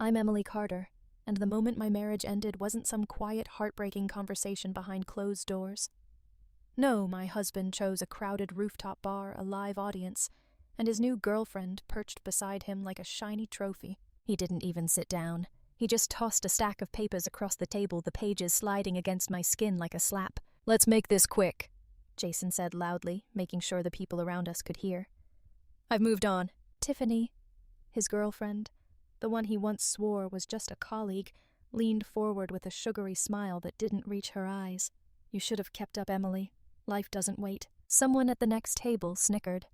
I'm Emily Carter, and the moment my marriage ended wasn't some quiet, heartbreaking conversation behind closed doors. No, my husband chose a crowded rooftop bar, a live audience, and his new girlfriend perched beside him like a shiny trophy. He didn't even sit down. He just tossed a stack of papers across the table, the pages sliding against my skin like a slap. "Let's make this quick," Jason said loudly, making sure the people around us could hear. "I've moved on." Tiffany, his girlfriend, the one he once swore was just a colleague, leaned forward with a sugary smile that didn't reach her eyes. "You should have kept up, Emily. Life doesn't wait." Someone at the next table snickered.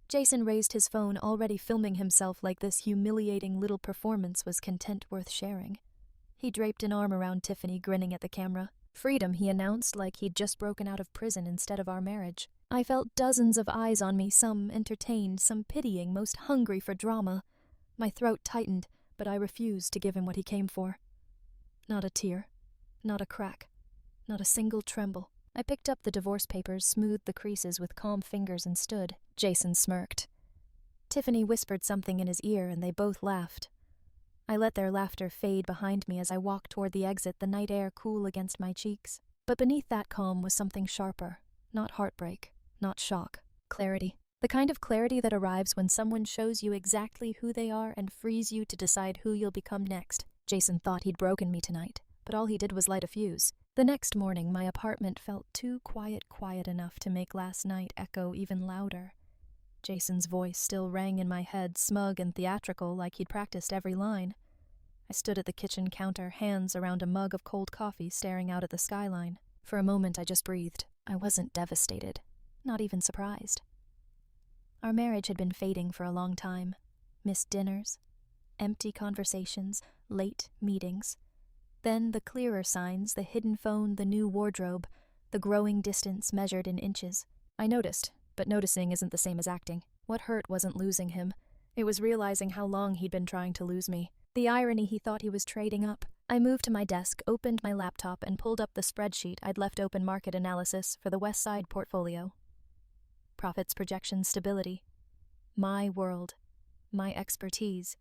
Jason raised his phone, already filming himself like this humiliating little performance was content worth sharing. He draped an arm around Tiffany, grinning at the camera. "Freedom," he announced, like he'd just broken out of prison instead of our marriage. I felt dozens of eyes on me, some entertained, some pitying, most hungry for drama. My throat tightened, but I refused to give him what he came for. Not a tear, not a crack, not a single tremble. I picked up the divorce papers, smoothed the creases with calm fingers, and stood. Jason smirked. Tiffany whispered something in his ear, and they both laughed. I let their laughter fade behind me as I walked toward the exit, the night air cool against my cheeks. But beneath that calm was something sharper. Not heartbreak, not shock. Clarity. The kind of clarity that arrives when someone shows you exactly who they are and frees you to decide who you'll become next. Jason thought he'd broken me tonight, but all he did was light a fuse. The next morning, my apartment felt too quiet enough to make last night echo even louder. Jason's voice still rang in my head, smug and theatrical, like he'd practiced every line. I stood at the kitchen counter, hands around a mug of cold coffee, staring out at the skyline. For a moment, I just breathed. I wasn't devastated, not even surprised. Our marriage had been fading for a long time. Missed dinners, empty conversations, late meetings. Then the clearer signs, the hidden phone, the new wardrobe, the growing distance measured in inches. I noticed, but noticing isn't the same as acting. What hurt wasn't losing him. It was realizing how long he'd been trying to lose me. The irony he thought he was trading up. I moved to my desk, opened my laptop, and pulled up the spreadsheet I'd left open, market analysis for the West Side portfolio. Profits, projections, stability. My world. My expertise.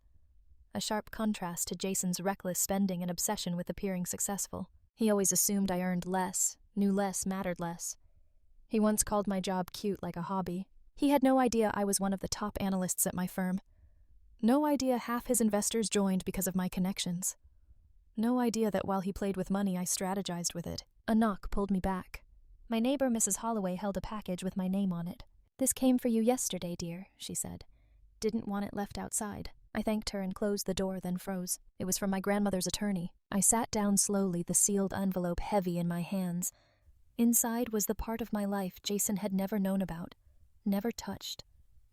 A sharp contrast to Jason's reckless spending and obsession with appearing successful. He always assumed I earned less, knew less, mattered less. He once called my job cute, like a hobby. He had no idea I was one of the top analysts at my firm. No idea half his investors joined because of my connections. No idea that while he played with money, I strategized with it. A knock pulled me back. My neighbor, Mrs. Holloway, held a package with my name on it. "This came for you yesterday, dear," she said. "Didn't want it left outside." I thanked her and closed the door, then froze. It was from my grandmother's attorney. I sat down slowly, the sealed envelope heavy in my hands. Inside was the part of my life Jason had never known about, never touched,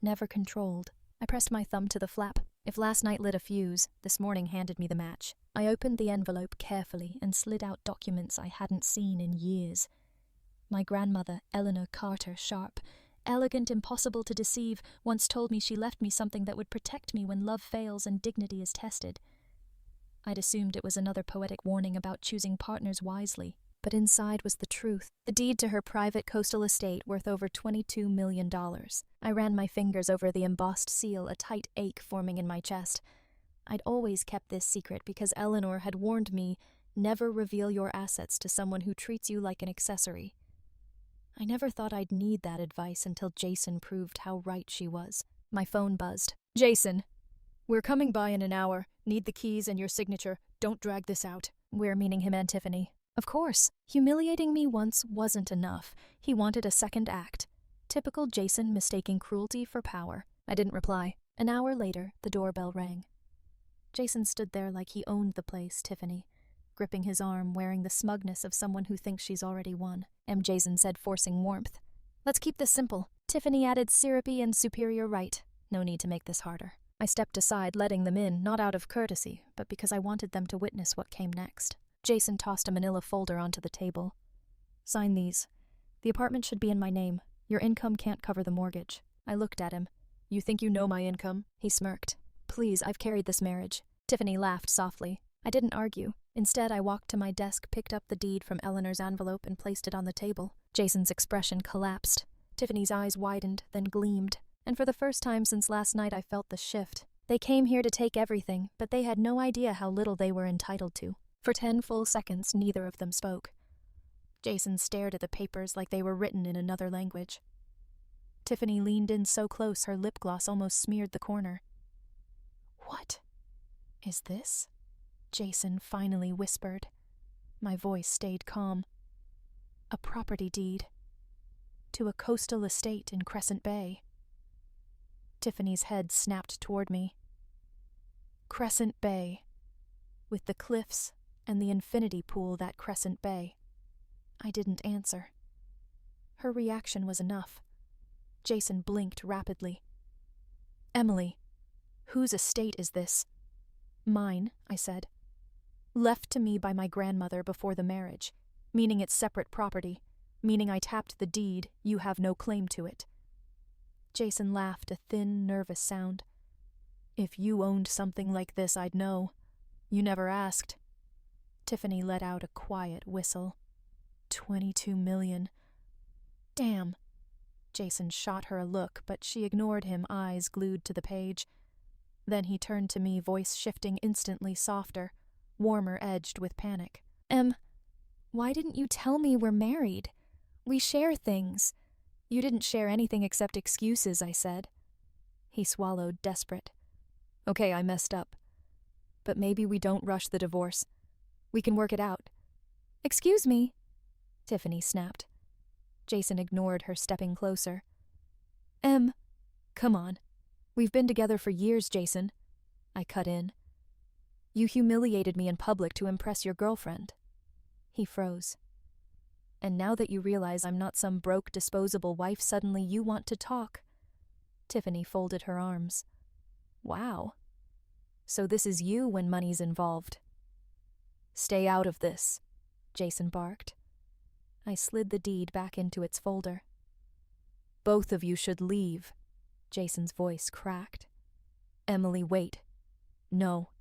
never controlled. I pressed my thumb to the flap. If last night lit a fuse, this morning handed me the match. I opened the envelope carefully and slid out documents I hadn't seen in years. My grandmother, Eleanor Carter Sharp, elegant, impossible to deceive, once told me she left me something that would protect me when love fails and dignity is tested. I'd assumed it was another poetic warning about choosing partners wisely, but inside was the truth. The deed to her private coastal estate worth over $22 million. I ran my fingers over the embossed seal, a tight ache forming in my chest. I'd always kept this secret because Eleanor had warned me, never reveal your assets to someone who treats you like an accessory. I never thought I'd need that advice until Jason proved how right she was. My phone buzzed. "Jason, we're coming by in an hour. Need the keys and your signature. Don't drag this out." We're meaning him and Tiffany. Of course. Humiliating me once wasn't enough. He wanted a second act. Typical Jason, mistaking cruelty for power. I didn't reply. An hour later, the doorbell rang. Jason stood there like he owned the place, Tiffany, gripping his arm, wearing the smugness of someone who thinks she's already won. Jason said, forcing warmth. "Let's keep this simple." Tiffany added, syrupy and superior right. No need to make this harder. I stepped aside, letting them in, not out of courtesy, but because I wanted them to witness what came next. Jason tossed a manila folder onto the table. "Sign these. The apartment should be in my name. Your income can't cover the mortgage." I looked at him. "You think you know my income?" He smirked. "Please, I've carried this marriage." Tiffany laughed softly. I didn't argue. Instead, I walked to my desk, picked up the deed from Eleanor's envelope, and placed it on the table. Jason's expression collapsed. Tiffany's eyes widened, then gleamed. And for the first time since last night, I felt the shift. They came here to take everything, but they had no idea how little they were entitled to. For 10 full seconds, neither of them spoke. Jason stared at the papers like they were written in another language. Tiffany leaned in so close her lip gloss almost smeared the corner. "What is this?" Jason finally whispered. My voice stayed calm. "A property deed. To a coastal estate in Crescent Bay." Tiffany's head snapped toward me. Crescent Bay. With the cliffs and the infinity pool that Crescent Bay. I didn't answer. Her reaction was enough. Jason blinked rapidly. "Emily, whose estate is this?" "Mine," I said. "Left to me by my grandmother before the marriage, meaning it's separate property, meaning I tapped the deed, you have no claim to it." Jason laughed, a thin, nervous sound. "If you owned something like this, I'd know. You never asked." Tiffany let out a quiet whistle. 22 million. "Damn." Jason shot her a look, but she ignored him, eyes glued to the page. Then he turned to me, voice shifting instantly softer, warmer edged with panic. Why didn't you tell me we're married? We share things." "You didn't share anything except excuses," I said. He swallowed, desperate. "Okay, I messed up. But maybe we don't rush the divorce. We can work it out." "Excuse me," Tiffany snapped. Jason ignored her, stepping closer. Come on. We've been together for years, Jason." I cut in. "You humiliated me in public to impress your girlfriend." He froze. "And now that you realize I'm not some broke, disposable wife, suddenly you want to talk." Tiffany folded her arms. "Wow. So this is you when money's involved." "Stay out of this," Jason barked. I slid the deed back into its folder. "Both of you should leave." Jason's voice cracked. "Emily, wait. No.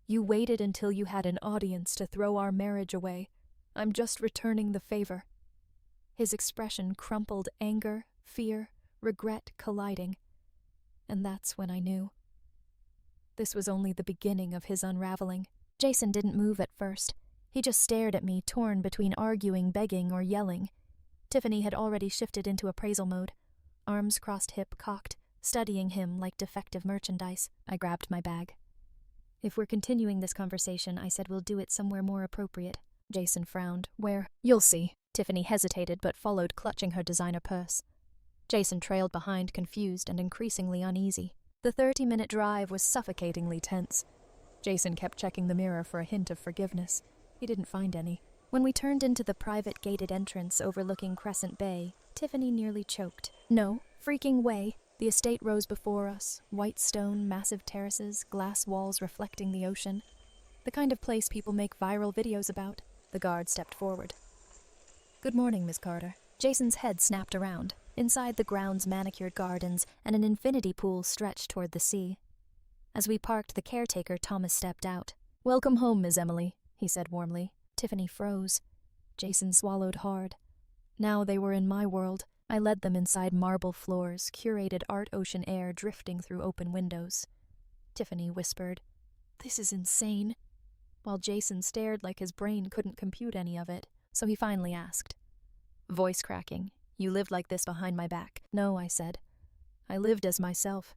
You waited until you had an audience to throw our marriage away. I'm just returning the favor." His expression crumpled, anger, fear, regret colliding. And that's when I knew. This was only the beginning of his unraveling. Jason didn't move at first. He just stared at me, torn between arguing, begging, or yelling. Tiffany had already shifted into appraisal mode, arms crossed hip cocked, studying him like defective merchandise. I grabbed my bag. "If we're continuing this conversation," I said, "we'll do it somewhere more appropriate." Jason frowned. "Where?" "You'll see." Tiffany hesitated but followed, clutching her designer purse. Jason trailed behind, confused and increasingly uneasy. The 30-minute drive was suffocatingly tense. Jason kept checking the mirror for a hint of forgiveness. He didn't find any. When we turned into the private gated entrance overlooking Crescent Bay, Tiffany nearly choked. No freaking way. The estate rose before us, white stone, massive terraces, glass walls reflecting the ocean. The kind of place people make viral videos about. The guard stepped forward. "Good morning, Miss Carter." Jason's head snapped around. Inside the ground's manicured gardens and an infinity pool stretched toward the sea. As we parked, the caretaker, Thomas, stepped out. "Welcome home, Miss Emily," he said warmly. Tiffany froze. Jason swallowed hard. Now they were in my world. I led them inside marble floors, curated art ocean air drifting through open windows. Tiffany whispered, "This is insane," while Jason stared like his brain couldn't compute any of it. So he finally asked, voice cracking, "You lived like this behind my back?" "No," I said. "I lived as myself.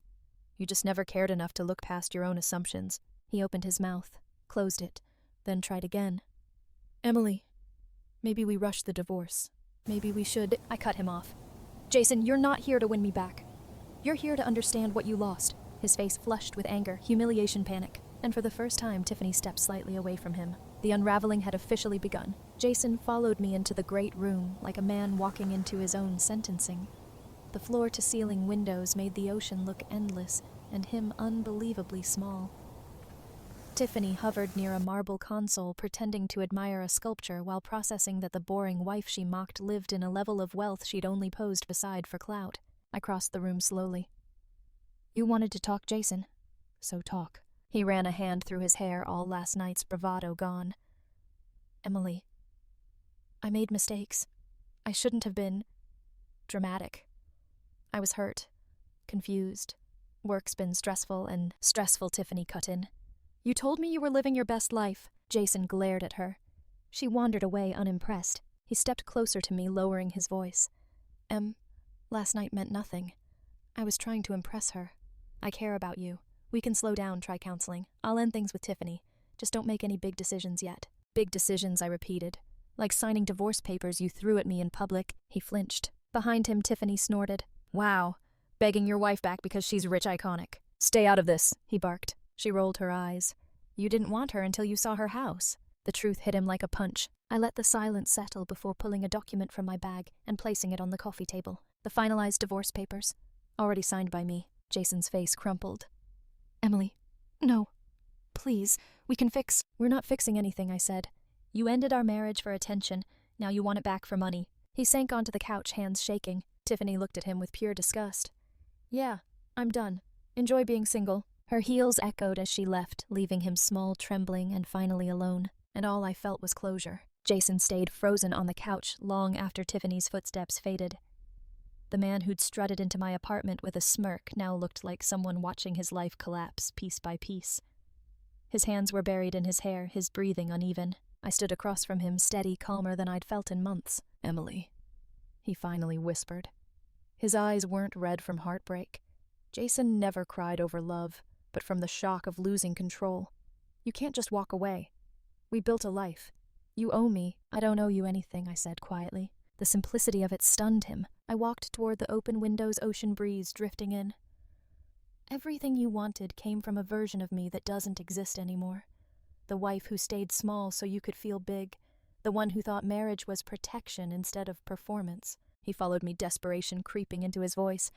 You just never cared enough to look past your own assumptions." He opened his mouth, closed it, then tried again. "Emily, maybe we rush the divorce. Maybe we should—" I cut him off. "Jason, you're not here to win me back. You're here to understand what you lost." His face flushed with anger, humiliation, panic. And for the first time, Tiffany stepped slightly away from him. The unraveling had officially begun. Jason followed me into the great room, like a man walking into his own sentencing. The floor-to-ceiling windows made the ocean look endless, and him unbelievably small. Tiffany hovered near a marble console, pretending to admire a sculpture while processing that the boring wife she mocked lived in a level of wealth she'd only posed beside for clout. I crossed the room slowly. "You wanted to talk, Jason? So talk." He ran a hand through his hair, all last night's bravado gone. "Emily, I made mistakes. I shouldn't have been dramatic. I was hurt, confused, Work's been stressful, and stressful, Tiffany cut in. You told me you were living your best life. Jason glared at her. She wandered away unimpressed. He stepped closer to me, lowering his voice. Last night meant nothing. I was trying to impress her. I care about you. We can slow down, try counseling. I'll end things with Tiffany. Just don't make any big decisions yet. Big decisions, I repeated. Like signing divorce papers you threw at me in public. He flinched. Behind him, Tiffany snorted. Wow. Begging your wife back because she's rich iconic. Stay out of this, he barked. She rolled her eyes. You didn't want her until you saw her house. The truth hit him like a punch. I let the silence settle before pulling a document from my bag and placing it on the coffee table. The finalized divorce papers. Already signed by me. Jason's face crumpled. Emily, no. Please, we can fix. We're not fixing anything, I said. You ended our marriage for attention. Now you want it back for money. He sank onto the couch, hands shaking. Tiffany looked at him with pure disgust. Yeah, I'm done. Enjoy being single. Her heels echoed as she left, leaving him small, trembling, and finally alone. And all I felt was closure. Jason stayed frozen on the couch long after Tiffany's footsteps faded. The man who'd strutted into my apartment with a smirk now looked like someone watching his life collapse piece by piece. His hands were buried in his hair, his breathing uneven. I stood across from him, steady, calmer than I'd felt in months. Emily, he finally whispered. His eyes weren't red from heartbreak. Jason never cried over love, but from the shock of losing control. You can't just walk away. We built a life. You owe me. I don't owe you anything, I said quietly. The simplicity of it stunned him. I walked toward the open window's ocean breeze drifting in. Everything you wanted came from a version of me that doesn't exist anymore. The wife who stayed small so you could feel big. The one who thought marriage was protection instead of performance. He followed me, desperation creeping into his voice.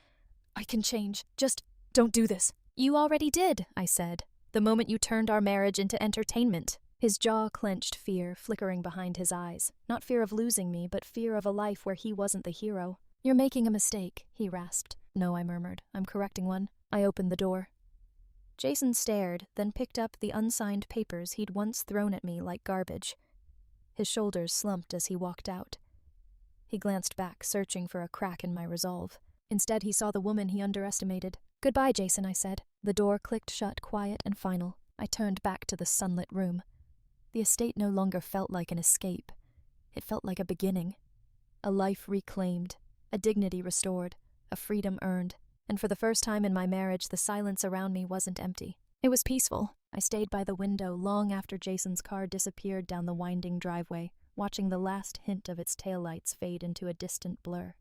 I can change. Just don't do this. You already did, I said, the moment you turned our marriage into entertainment. His jaw clenched, fear flickering behind his eyes. Not fear of losing me, but fear of a life where he wasn't the hero. You're making a mistake, he rasped. No, I murmured. I'm correcting one. I opened the door. Jason stared, then picked up the unsigned papers he'd once thrown at me like garbage. His shoulders slumped as he walked out. He glanced back, searching for a crack in my resolve. Instead, he saw the woman he underestimated. Goodbye, Jason, I said. The door clicked shut, quiet and final. I turned back to the sunlit room. The estate no longer felt like an escape. It felt like a beginning. A life reclaimed, a dignity restored, a freedom earned. And for the first time in my marriage, the silence around me wasn't empty. It was peaceful. I stayed by the window long after Jason's car disappeared down the winding driveway, watching the last hint of its taillights fade into a distant blur.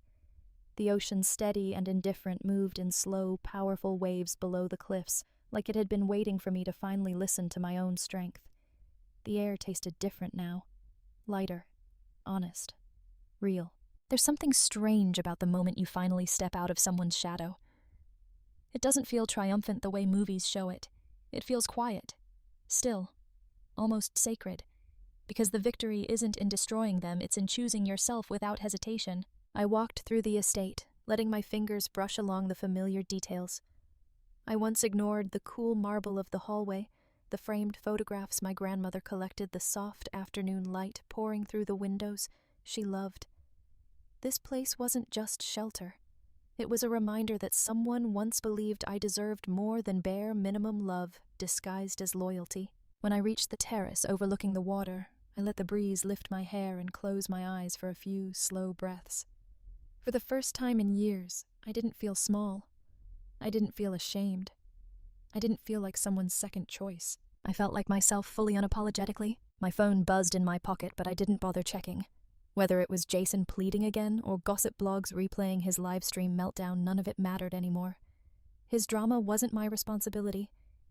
The ocean, steady and indifferent, moved in slow, powerful waves below the cliffs, like it had been waiting for me to finally listen to my own strength. The air tasted different now. Lighter. Honest. Real. There's something strange about the moment you finally step out of someone's shadow. It doesn't feel triumphant the way movies show it. It feels quiet. Still. Almost sacred. Because the victory isn't in destroying them, it's in choosing yourself without hesitation. I walked through the estate, letting my fingers brush along the familiar details. I once ignored the cool marble of the hallway, the framed photographs my grandmother collected, the soft afternoon light pouring through the windows she loved. This place wasn't just shelter. It was a reminder that someone once believed I deserved more than bare minimum love disguised as loyalty. When I reached the terrace overlooking the water, I let the breeze lift my hair and close my eyes for a few slow breaths. For the first time in years, I didn't feel small. I didn't feel ashamed. I didn't feel like someone's second choice. I felt like myself fully unapologetically. My phone buzzed in my pocket, but I didn't bother checking. Whether it was Jason pleading again or gossip blogs replaying his livestream meltdown, none of it mattered anymore. His drama wasn't my responsibility.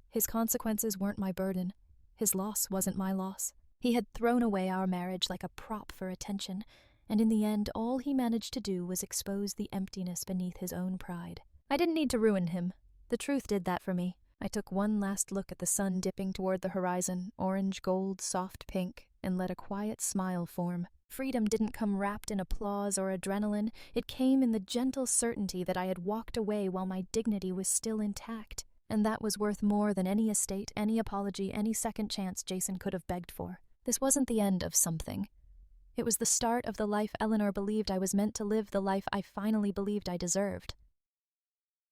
His consequences weren't my burden. His loss wasn't my loss. He had thrown away our marriage like a prop for attention, and in the end, all he managed to do was expose the emptiness beneath his own pride. I didn't need to ruin him. The truth did that for me. I took one last look at the sun dipping toward the horizon, orange, gold, soft pink, and let a quiet smile form. Freedom didn't come wrapped in applause or adrenaline. It came in the gentle certainty that I had walked away while my dignity was still intact. And that was worth more than any estate, any apology, any second chance Jason could have begged for. This wasn't the end of something. It was the start of the life Eleanor believed I was meant to live, the life I finally believed I deserved.